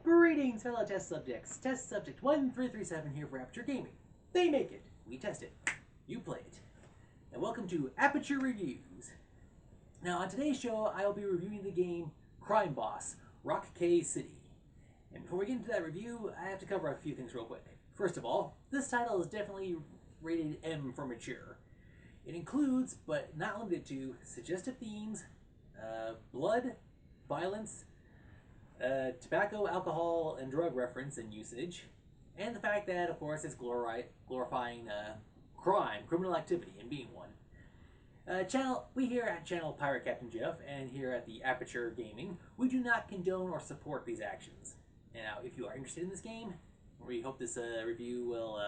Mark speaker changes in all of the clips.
Speaker 1: Greetings, fellow test subjects. Test subject 1337 here for Aperture Gaming. They make it. We test it. You play it. And welcome to Aperture Reviews. Now, on today's show, I will be reviewing the game Crime Boss, Rockay City. And before we get into that review, I have to cover a few things real quick. First of all, this title is definitely rated M for mature. It includes, but not limited to, suggestive themes, blood, violence, tobacco, alcohol, and drug reference and usage, and the fact that, of course, it's glorifying crime, criminal activity, and being one. We here at Channel Pirate Captain Jeff, and here at the Aperture Gaming, we do not condone or support these actions. Now, if you are interested in this game, we hope this review will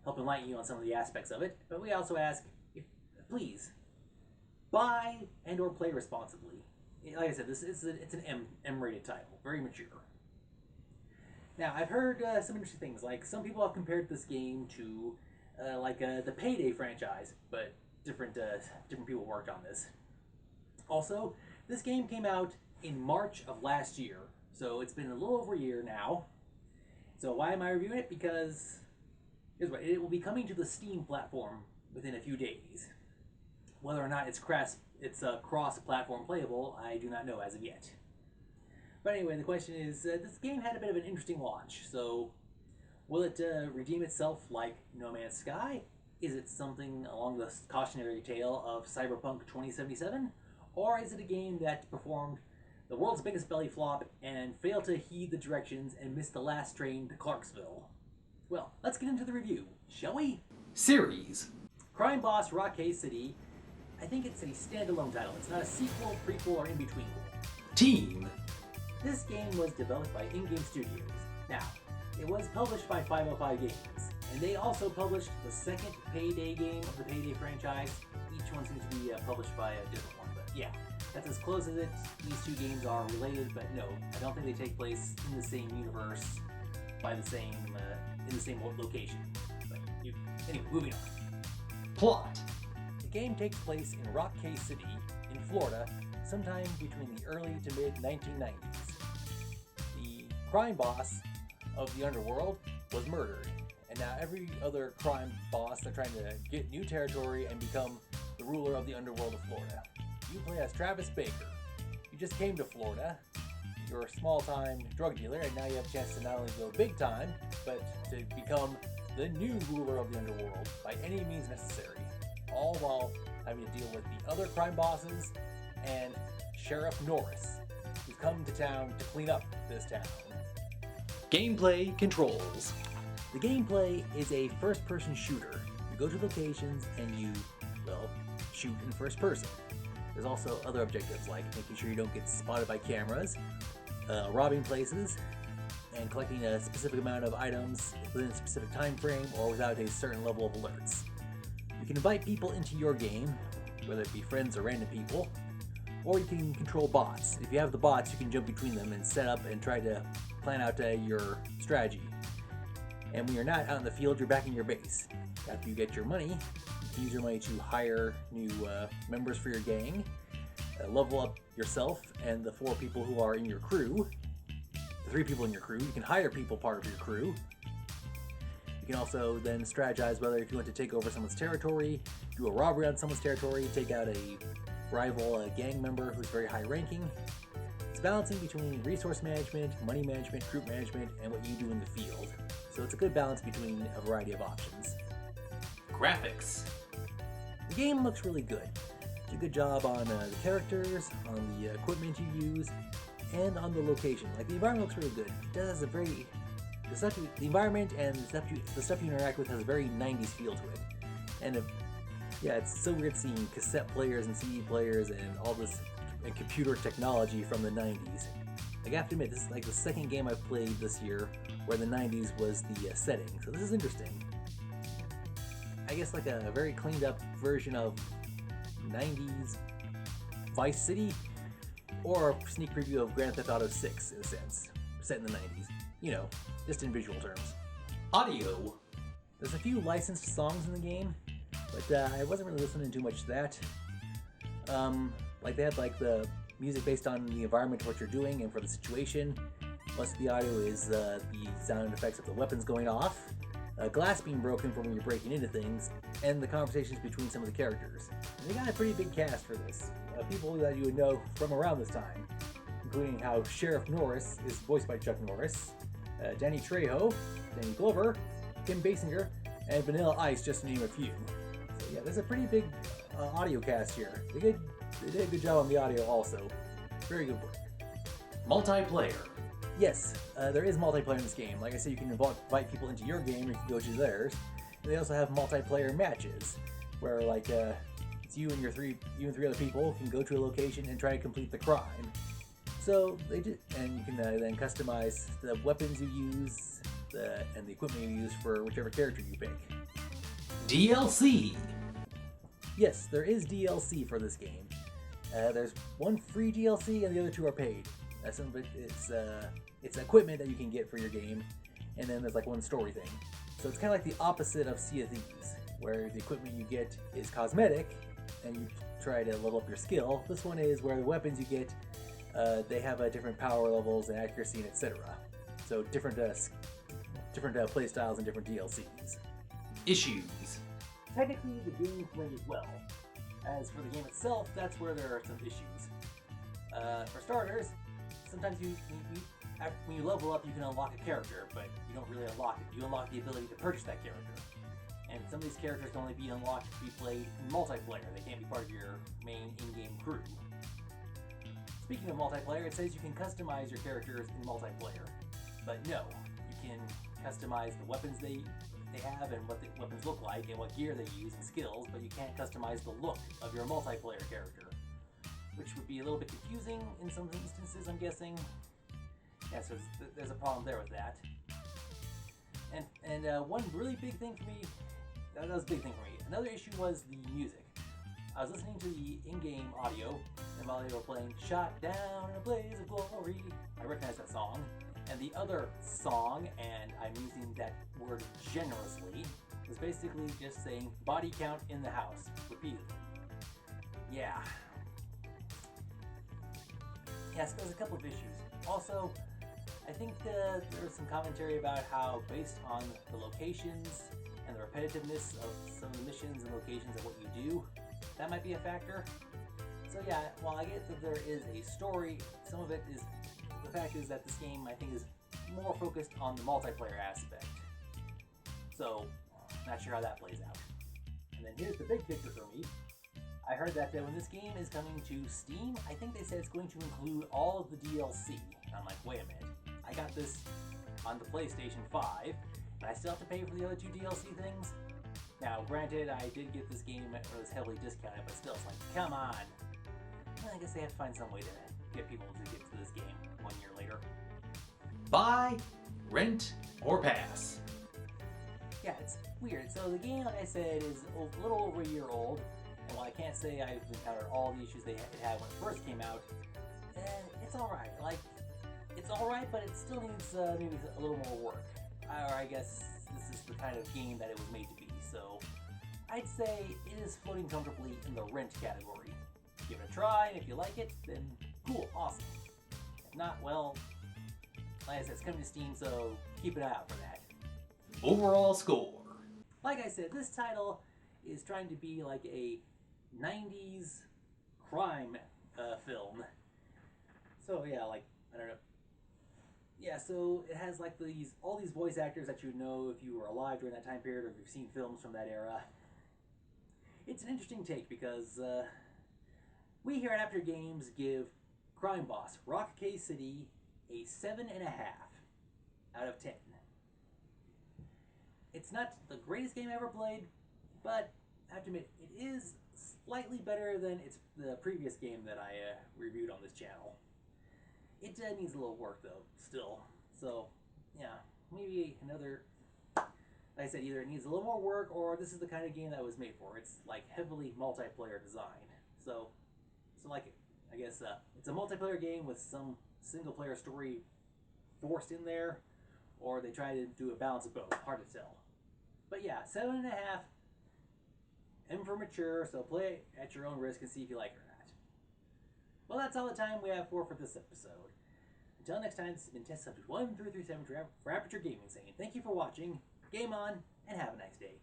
Speaker 1: help enlighten you on some of the aspects of it, but we also ask, please, buy and or play responsibly. Like I said, it's an M-rated title, very mature. Now, I've heard some interesting things. Like, some people have compared this game to the Payday franchise, but different people worked on this. Also, this game came out in March of last year, so it's been a little over a year now. So why am I reviewing it? Because here's what, it will be coming to the Steam platform within a few days. Whether or not it's cross-platform playable, I do not know as of yet. But anyway, the question is, this game had a bit of an interesting launch, so will it redeem itself like No Man's Sky? Is it something along the cautionary tale of Cyberpunk 2077? Or is it a game that performed the world's biggest belly flop and failed to heed the directions and missed the last train to Clarksville? Well, let's get into the review, shall we? Series. Crime Boss Rockay City. I think it's a standalone title. It's not a sequel, prequel, or in-between. Team. This game was developed by In-Game Studios. Now, it was published by 505 Games, and they also published the second Payday game of the Payday franchise. Each one seems to be published by a different one, but yeah, that's as close as these two games are related, but no, I don't think they take place in the same universe, in the same location. But anyway, moving on. Plot. The game takes place in Rockay City, in Florida, sometime between the early to mid 1990s. The crime boss of the underworld was murdered, and now every other crime boss, they're trying to get new territory and become the ruler of the underworld of Florida. You play as Travis Baker. You just came to Florida. You're a small-time drug dealer, and now you have a chance to not only go big time, but to become the new ruler of the underworld by any means necessary. All while having to deal with the other crime bosses and Sheriff Norris, who's come to town to clean up this town. Gameplay controls. The gameplay is a first-person shooter. You go to locations and you, shoot in first person. There's also other objectives like making sure you don't get spotted by cameras, robbing places, and collecting a specific amount of items within a specific time frame or without a certain level of alerts. You can invite people into your game, whether it be friends or random people, or you can control bots. If you have the bots, you can jump between them and set up and try to plan out your strategy. And when you're not out in the field, you're back in your base. After you get your money, you can use your money to hire new members for your gang, level up yourself and the 4 people who are in your crew, the 3 people in your crew. You can hire people part of your crew. You can also then strategize whether if you want to take over someone's territory, do a robbery on someone's territory, take out a rival gang member who's very high ranking. It's balancing between resource management, money management, group management, and what you do in the field. So it's a good balance between a variety of options. Graphics. The game looks really good. It's a good job on the characters, on the equipment you use, and on the location. Like, the environment looks really good. It does the environment and the stuff you interact with has a very 90s feel to it. And it's so weird seeing cassette players and CD players and all this and computer technology from the 90s. Like, I have to admit, this is like the second game I've played this year where the 90s was the setting, so this is interesting. I guess like a very cleaned up version of 90s Vice City, or a sneak preview of Grand Theft Auto 6 in a sense, set in the 90s. You know, just in visual terms. Audio. There's a few licensed songs in the game, but I wasn't really listening too much to that. Like, they had like the music based on the environment of what you're doing and for the situation. Most of the audio is the sound effects of the weapons going off, glass being broken from when you're breaking into things, and the conversations between some of the characters. And they got a pretty big cast for this. People that you would know from around this time, including how Sheriff Norris is voiced by Chuck Norris, Danny Trejo, Danny Glover, Kim Basinger, and Vanilla Ice, just to name a few. So yeah, there's a pretty big audio cast here. They did a good job on the audio also. Very good work.
Speaker 2: Multiplayer.
Speaker 1: Yes, there is multiplayer in this game. Like I said, you can invite people into your game, or you can go to theirs. And they also have multiplayer matches, where like it's you and three other people can go to a location and try to complete the crime. So they did, and you can then customize the weapons you use and the equipment you use for whichever character you pick.
Speaker 2: DLC.
Speaker 1: Yes, there is DLC for this game. There's one free DLC and the other two are paid. Some of it it's equipment that you can get for your game, and then there's like one story thing. So it's kind of like the opposite of Sea of Thieves, where the equipment you get is cosmetic, and you try to level up your skill. This one is where the weapons you get, they have different power levels and accuracy and etc. So different play styles and different DLCs.
Speaker 2: Issues.
Speaker 1: Technically, the game went as well. As for the game itself, that's where there are some issues. For starters, sometimes when you level up, you can unlock a character, but you don't really unlock it. You unlock the ability to purchase that character. And some of these characters can only be unlocked to be played in multiplayer. They can't be part of your main in-game crew. Speaking of multiplayer, it says you can customize your characters in multiplayer. But no, you can customize the weapons they have and what the weapons look like and what gear they use and skills, but you can't customize the look of your multiplayer character, which would be a little bit confusing in some instances, I'm guessing. Yeah, so there's a problem there with that. And one really big thing for me, that was a big thing for me. Another issue was the music. I was listening to the in-game audio, and while they were playing "Shot Down in a Blaze of Glory," I recognized that song. And the other song, and I'm using that word generously, was basically just saying "body count in the house" repeatedly. Yeah. Yes, there's a couple of issues. Also, I think there was some commentary about how, based on the locations and the repetitiveness of some of the missions and locations of what you do, that might be a factor. So yeah, while I get that there is a story, some of it is, the fact is that this game, I think, is more focused on the multiplayer aspect. So, not sure how that plays out. And then here's the big picture for me. I heard that when this game is coming to Steam, I think they said it's going to include all of the DLC. And I'm like, wait a minute. I got this on the PlayStation 5, and I still have to pay for the other two DLC things? Now, granted, I did get this game when it was heavily discounted, but still, it's like, come on. Well, I guess they have to find some way to get people to get to this game 1 year later.
Speaker 2: Buy, rent, or pass.
Speaker 1: Yeah, it's weird. So the game, like I said, is a little over a year old, and while I can't say I've encountered all the issues it had when it first came out, it's alright. Like, it's alright, but it still needs maybe a little more work. Or I guess this is the kind of game that it was made to be, so I'd say it is floating comfortably in the rent category. Give it a try, and if you like it, then cool, awesome. If not, well, like I said, it's coming to Steam, so keep an eye out for that.
Speaker 2: Overall score.
Speaker 1: Like I said, this title is trying to be like a 90s crime film. So yeah, like, I don't know. Yeah, so it has like all these voice actors that you would know if you were alive during that time period or if you've seen films from that era. It's an interesting take because we here at Aperture Games give Crime Boss Rockay City a 7.5 out of 10. It's not the greatest game I ever played, but I have to admit, it is slightly better than the previous game that I reviewed on this channel. It needs a little work though, still. So, yeah, maybe another, like I said, either it needs a little more work or this is the kind of game that it was made for. It's like heavily multiplayer design. So like, I guess it's a multiplayer game with some single player story forced in there, or they try to do a balance of both. Hard to tell. But yeah, 7.5. M for mature, so play at your own risk and see if you like it or not. Well, that's all the time we have for this episode. Until next time, this has been Test Subject 1337 for Aperture Gaming saying thank you for watching, game on, and have a nice day.